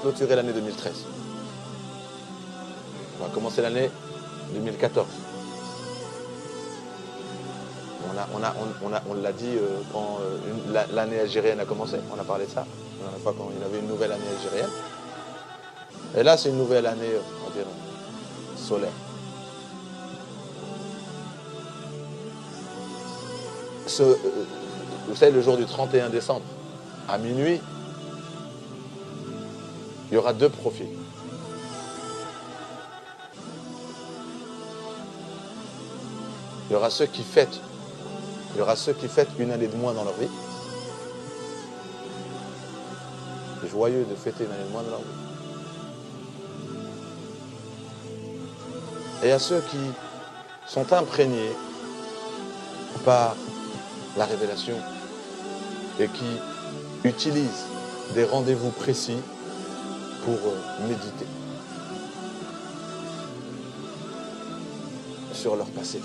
clôturer l'année 2013. On va commencer l'année 2014. On l'a dit quand l'année algérienne a commencé. On a parlé de ça. La dernière fois quand il y avait une nouvelle année algérienne. Et là, c'est une nouvelle année, on dirait, solaire. Vous savez, le jour du 31 décembre, à minuit, il y aura deux profils. Il y aura ceux qui fêtent une année de moins dans leur vie. Joyeux de fêter une année de moins dans leur vie. Et il y a ceux qui sont imprégnés par la révélation et qui utilisent des rendez-vous précis pour méditer sur leur passé,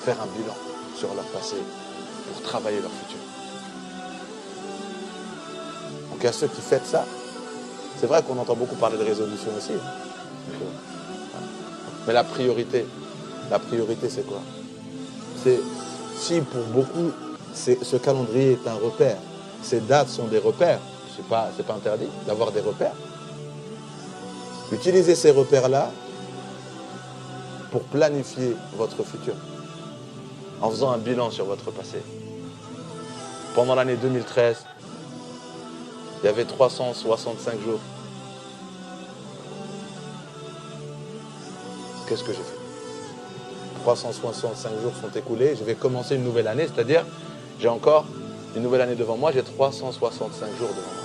faire un bilan sur leur passé pour travailler leur futur. Donc il y a ceux qui fêtent ça. C'est vrai qu'on entend beaucoup parler de résolution aussi. Mais la priorité c'est quoi? C'est si pour beaucoup ce calendrier est un repère, ces dates sont des repères, c'est pas interdit d'avoir des repères. Utilisez ces repères-là pour planifier votre futur en faisant un bilan sur votre passé. Pendant l'année 2013, il y avait 365 jours. Qu'est-ce que j'ai fait? 365 jours sont écoulés, je vais commencer une nouvelle année, c'est-à-dire j'ai encore une nouvelle année devant moi, j'ai 365 jours devant moi.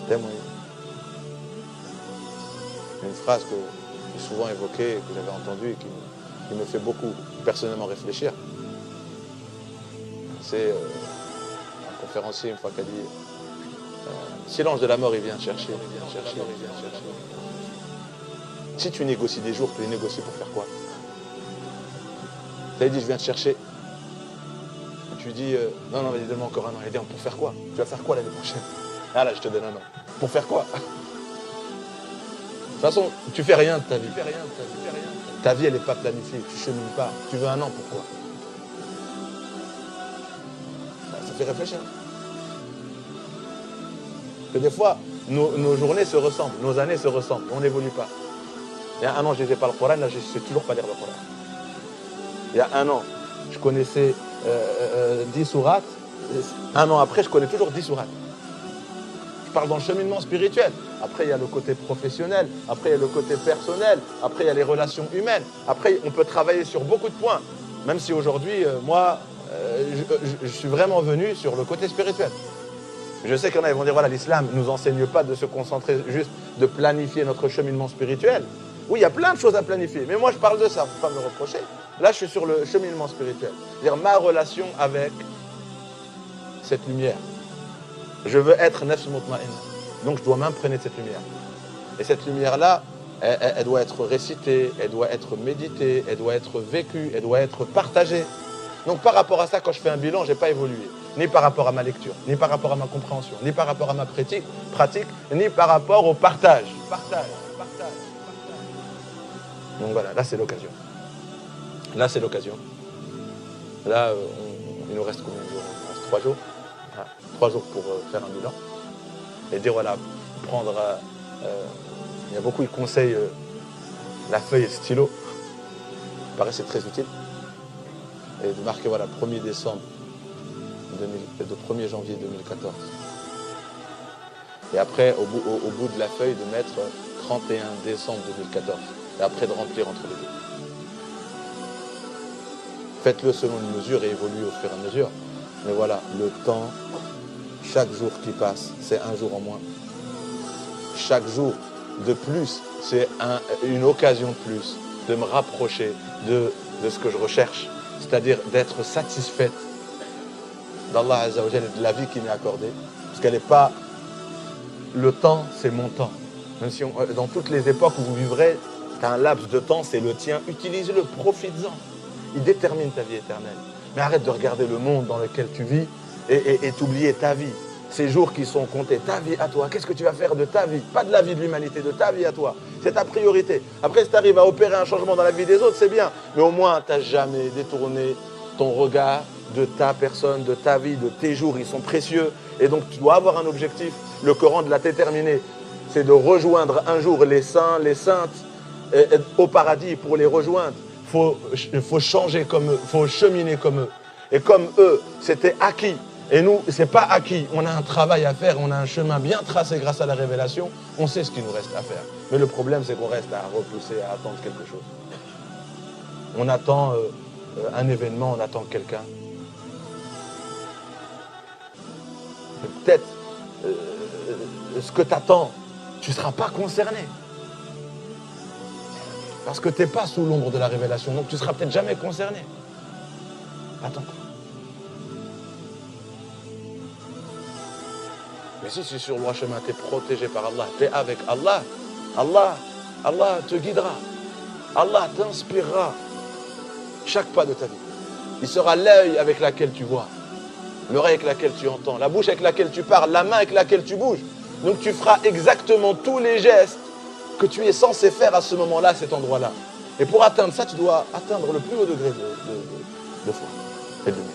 Témoignez. Une phrase que j'ai souvent évoquée, que j'avais entendue et qui me fait beaucoup personnellement réfléchir. C'est un conférencier une fois qui a dit si l'ange de la mort il vient te chercher, si tu négocies des jours, tu les négocies pour faire quoi? Tu as dit je viens te chercher. Tu dis non, vas-y, donne-moi encore un an. Il a dit pour faire quoi? Tu vas faire quoi l'année prochaine? Ah là, je te donne un an. Pour faire quoi? De toute façon, tu fais rien de ta vie. Ta vie, elle n'est pas planifiée. Tu chemines pas. Tu veux un an, pourquoi? Ça fait réfléchir. Que des fois, nos journées se ressemblent, nos années se ressemblent, on n'évolue pas. Il y a un an, je ne lisais pas le Coran, là, je ne sais toujours pas lire le Coran. Il y a un an, je connaissais 10 sourates, un an après, je connais toujours 10 sourates. Je parle dans le cheminement spirituel. Après, il y a le côté professionnel, après, il y a le côté personnel, après, il y a les relations humaines. Après, on peut travailler sur beaucoup de points, même si aujourd'hui, moi, je suis vraiment venu sur le côté spirituel. Je sais qu'il y en a qui vont dire, voilà, l'islam ne nous enseigne pas de se concentrer, juste de planifier notre cheminement spirituel. Oui, il y a plein de choses à planifier, mais moi je parle de ça, il ne faut pas me le reprocher. Là, je suis sur le cheminement spirituel. C'est-à-dire ma relation avec cette lumière. Je veux être nafs mutma'inna. Donc je dois m'imprégner de cette lumière. Et cette lumière-là, elle doit être récitée, elle doit être méditée, elle doit être vécue, elle doit être partagée. Donc par rapport à ça, quand je fais un bilan, je n'ai pas évolué. Ni par rapport à ma lecture, ni par rapport à ma compréhension, ni par rapport à ma pratique, ni par rapport au partage. Donc voilà, là c'est l'occasion. Là, il nous reste combien de jours? Il nous reste 3 jours. 3 jours pour faire un bilan. Et dire, voilà, prendre... il y a beaucoup qui conseillent la feuille et le stylo. Il paraît que c'est très utile. Et de marquer, voilà, 1er décembre, de 1er janvier 2014. Et après, au bout de la feuille, de mettre 31 décembre 2014. Et après, de remplir entre les deux. Faites-le selon une mesure et évoluez au fur et à mesure. Mais voilà, le temps, chaque jour qui passe, c'est un jour en moins. Chaque jour de plus, c'est une occasion de plus de me rapprocher de ce que je recherche. C'est-à-dire d'être satisfaite d'Allah Azza wa Jalla et de la vie qui m'est accordée. Parce qu'elle n'est pas... Le temps, c'est mon temps. Même si dans toutes les époques où vous vivrez, tu as un laps de temps, c'est le tien. Utilise-le, profites-en. Il détermine ta vie éternelle. Mais arrête de regarder le monde dans lequel tu vis et t'oublier ta vie. Ces jours qui sont comptés, ta vie à toi. Qu'est-ce que tu vas faire de ta vie? Pas de la vie de l'humanité, de ta vie à toi. C'est ta priorité. Après, si tu arrives à opérer un changement dans la vie des autres, c'est bien. Mais au moins, tu n'as jamais détourné ton regard de ta personne, de ta vie, de tes jours. Ils sont précieux. Et donc, tu dois avoir un objectif. Le Coran l'a déterminé. C'est de rejoindre un jour les saints, les saintes au paradis. Pour les rejoindre, il faut changer comme eux, il faut cheminer comme eux. Et comme eux, c'était acquis. Et nous, ce n'est pas acquis. On a un travail à faire, on a un chemin bien tracé grâce à la révélation. On sait ce qu'il nous reste à faire. Mais le problème, c'est qu'on reste à repousser, à attendre quelque chose. On attend un événement, on attend quelqu'un. Peut-être ce que tu attends, tu ne seras pas concerné. Parce que tu n'es pas sous l'ombre de la révélation. Donc tu ne seras peut-être jamais concerné. Attends. Mais si tu es sur le droit chemin, tu es protégé par Allah, tu es avec Allah, Allah te guidera. Allah t'inspirera chaque pas de ta vie. Il sera l'œil avec lequel tu vois, l'oreille avec laquelle tu entends, la bouche avec laquelle tu parles, la main avec laquelle tu bouges. Donc tu feras exactement tous les gestes que tu es censé faire à ce moment-là, à cet endroit-là. Et pour atteindre ça, tu dois atteindre le plus haut degré de foi et de lumière.